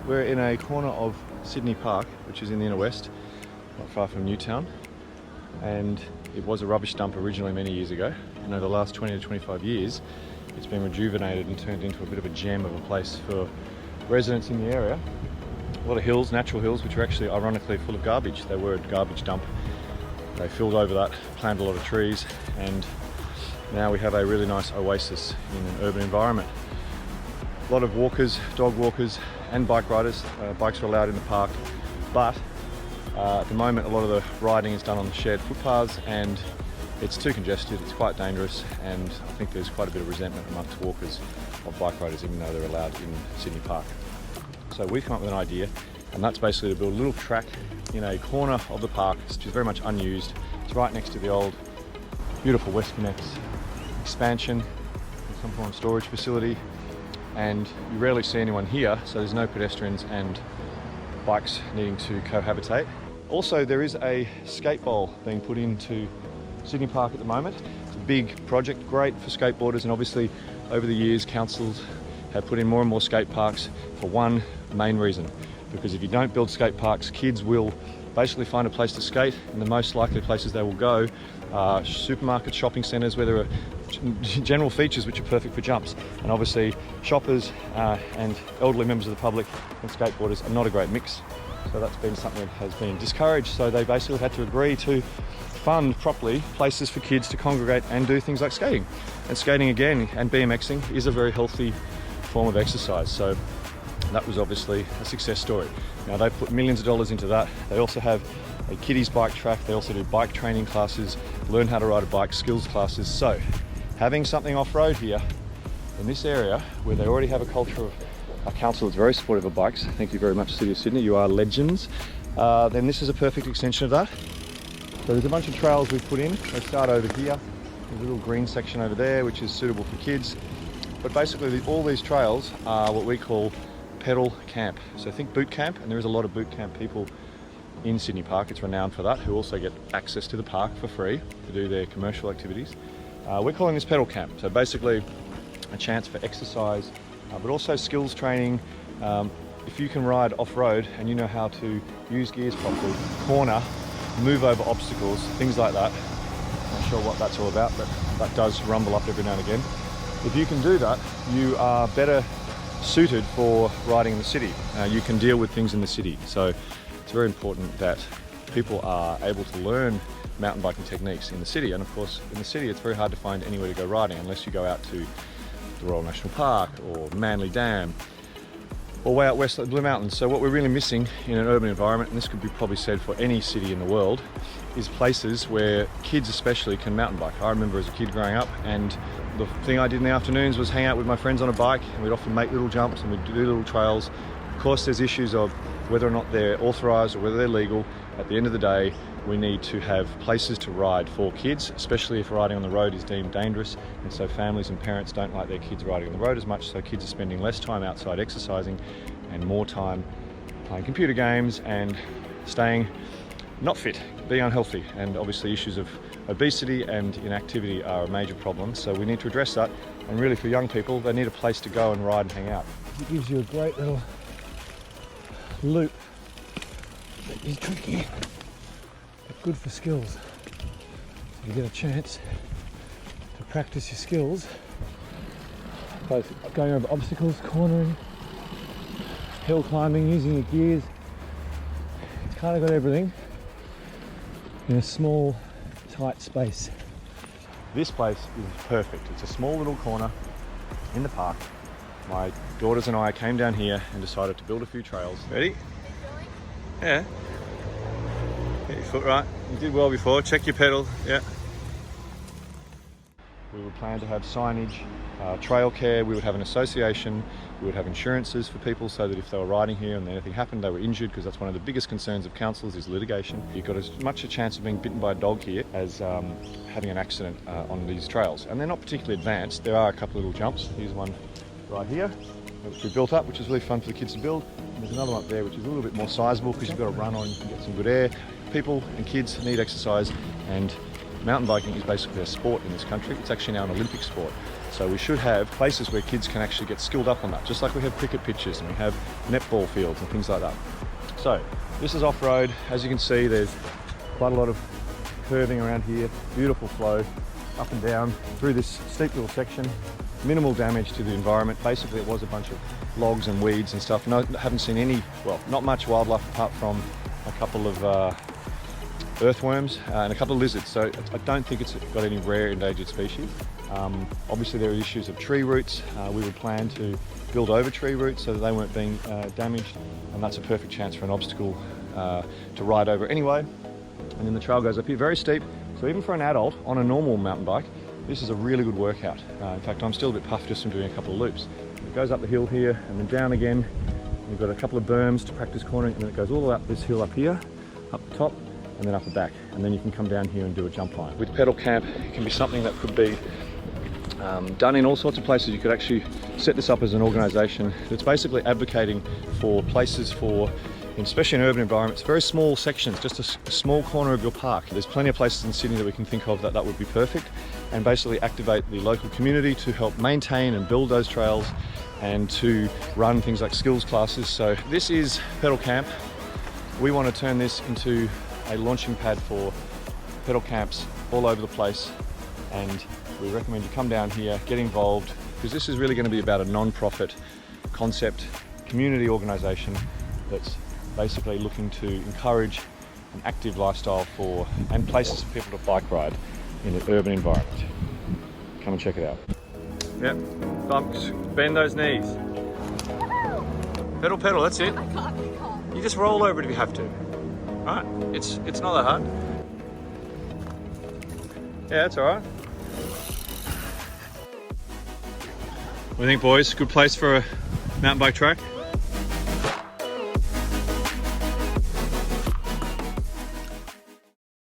We're in a corner of Sydney Park, which is in the inner west, not far from Newtown, and it was a rubbish dump originally many years ago, and over the last 20 to 25 years it's been rejuvenated and turned into a bit of a gem of a place for residents in the area. A lot of hills, natural hills, which are actually ironically full of garbage. They were a garbage dump. They filled over that, planted a lot of trees, and now we have a really nice oasis in an urban environment. A lot of walkers, dog walkers and bike riders. Bikes are allowed in the park, but at the moment a lot of the riding is done on the shared footpaths and it's too congested, it's quite dangerous, and I think there's quite a bit of resentment amongst walkers of bike riders even though they're allowed in Sydney Park. So we've come up with an idea, and that's basically to build a little track in a corner of the park which is very much unused. It's right next to the old beautiful WestConnex expansion, some form of storage facility, and you rarely see anyone here, so there's no pedestrians and bikes needing to cohabitate. Also, there is a skate bowl being put into Sydney Park at the moment. It's a big project, great for skateboarders, and obviously over the years councils have put in more and more skate parks for one main reason, because if you don't build skate parks, kids will basically find a place to skate, and the most likely places they will go are supermarkets, shopping centres, where there are general features which are perfect for jumps. And obviously shoppers and elderly members of the public and skateboarders are not a great mix. So that's been something that has been discouraged. So they basically had to agree to fund properly places for kids to congregate and do things like skating. And skating again and BMXing is a very healthy form of exercise. So that was obviously a success story. Now they've put millions of dollars into that. They also have a kiddies bike track. They also do bike training classes, learn how to ride a bike, skills classes. So having something off-road here in this area where they already have a culture of a council that's very supportive of bikes, thank you very much City of Sydney, you are legends, then this is a perfect extension of that. So there's a bunch of trails we've put in. They start over here. There's a little green section over there which is suitable for kids. But basically all these trails are what we call pedal camp. So think boot camp, and there is a lot of boot camp people in Sydney Park. It's renowned for that, who also get access to the park for free to do their commercial activities. We're calling this pedal camp. So basically a chance for exercise, but also skills training. If you can ride off-road and you know how to use gears properly, corner, move over obstacles, things like that. Not sure what that's all about, but that does rumble up every now and again. If you can do that, you are better suited for riding in the city. You can deal with things in the city. So it's very important that people are able to learn mountain biking techniques in the city. And of course, in the city, it's very hard to find anywhere to go riding unless you go out to the Royal National Park or Manly Dam or way out west at the Blue Mountains. So what we're really missing in an urban environment, and this could be probably said for any city in the world, is places where kids especially can mountain bike. I remember as a kid growing up, and the thing I did in the afternoons was hang out with my friends on a bike, and we'd often make little jumps and we'd do little trails. Of course, there's issues of whether or not they're authorised or whether they're legal. At the end of the day, we need to have places to ride for kids, especially if riding on the road is deemed dangerous, and so families and parents don't like their kids riding on the road as much, so kids are spending less time outside exercising and more time playing computer games and staying not fit, being unhealthy. And obviously issues of obesity and inactivity are a major problem, so we need to address that. And really for young people, they need a place to go and ride and hang out. It gives you a great little loop that is tricky but good for skills. So you get a chance to practice your skills, both going over obstacles, cornering, hill climbing, using your gears. It's kind of got everything in a small, tight space. This place is perfect. It's a small little corner in the park. My daughters and I came down here and decided to build a few trails. Ready? Yeah. Get your foot right. You did well before. Check your pedal. Yeah. We would plan to have signage, trail care. We would have an association. We would have insurances for people so that if they were riding here and anything happened, they were injured, because that's one of the biggest concerns of councils is litigation. You've got as much a chance of being bitten by a dog here as having an accident on these trails. And they're not particularly advanced. There are a couple of little jumps. Here's one right here, which we built up, which is really fun for the kids to build. And there's another one up there, which is a little bit more sizable because you've got to run on and get some good air. People and kids need exercise, and mountain biking is basically a sport in this country. It's actually now an Olympic sport. So we should have places where kids can actually get skilled up on that, just like we have cricket pitches and we have netball fields and things like that. So this is off-road. As you can see, there's quite a lot of curving around here, beautiful flow up and down through this steep little section. Minimal damage to the environment. Basically it was a bunch of logs and weeds and stuff. No, haven't seen any, well, not much wildlife apart from a couple of earthworms and a couple of lizards. So I don't think it's got any rare endangered species. Obviously there are issues of tree roots. We would plan to build over tree roots so that they weren't being damaged, and that's a perfect chance for an obstacle to ride over anyway. And then the trail goes up here, very steep. So even for an adult on a normal mountain bike, this is a really good workout. In fact, I'm still a bit puffed just from doing a couple of loops. It goes up the hill here and then down again. You've got a couple of berms to practice cornering, and then it goes all the way up this hill up here, up the top, and then up the back. And then you can come down here and do a jump line. With pedal camp, it can be something that could be done in all sorts of places. You could actually set this up as an organisation that's basically advocating for places for, especially in urban environments, very small sections, just a small corner of your park. There's plenty of places in Sydney that we can think of that would be perfect, and basically activate the local community to help maintain and build those trails and to run things like skills classes. So this is Pedal Camp. We want to turn this into a launching pad for pedal camps all over the place, and we recommend you come down here, get involved, because this is really going to be about a non-profit concept community organisation that's basically looking to encourage an active lifestyle for and places for people to bike ride in an urban environment. Come and check it out. Yep, bumps, bend those knees. Pedal, pedal, that's it. I can't. You just roll over it if you have to. Right, it's not that hard. Yeah, it's all right. What do you think, boys? Good place for a mountain bike track?